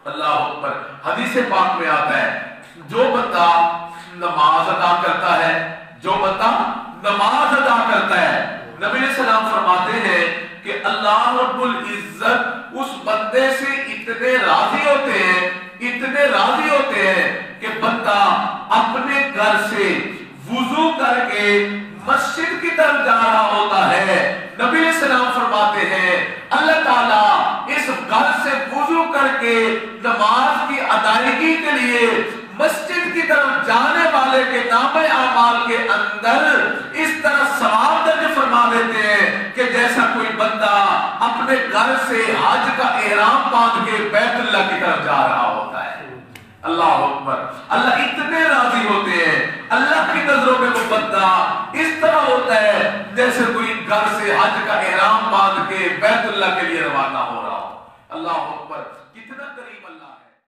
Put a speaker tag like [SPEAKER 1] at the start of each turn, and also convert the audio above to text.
[SPEAKER 1] اللہ اکبر. حدیث پاک میں آتا ہے جو بندہ نماز ادا کرتا ہے، جو بندہ نماز ادا کرتا ہے، نبی علیہ السلام فرماتے ہیں کہ اللہ رب العزت اس بندے سے اتنے راضی ہوتے ہیں، اتنے راضی ہوتے ہیں کہ بندہ اپنے گھر سے وضو کر کے مسجد کی طرف جا رہا ہوتا ہے، نبی علیہ السلام فرماتے ہیں اللہ تعالیٰ اس گھر سے وضو کر کے نماز کی ادائیگی کے لیے مسجد کی طرف جانے والے کے نام اعمال کے اندر اس طرح ثواب درج فرما دیتے ہیں کہ جیسا کوئی بندہ اپنے گھر سے حج کا احرام باندھ کے بیت اللہ کی طرف جا رہا ہوتا ہے. اللہ اکبر. اللہ اتنے راضی ہوتے ہیں، اللہ کی نظروں میں وہ بندہ اس طرح ہوتا ہے جیسے کوئی گھر سے حج کا احرام باندھ کے بیت اللہ کے لیے روانہ ہو رہا ہو. اللہ اکبر. کتنا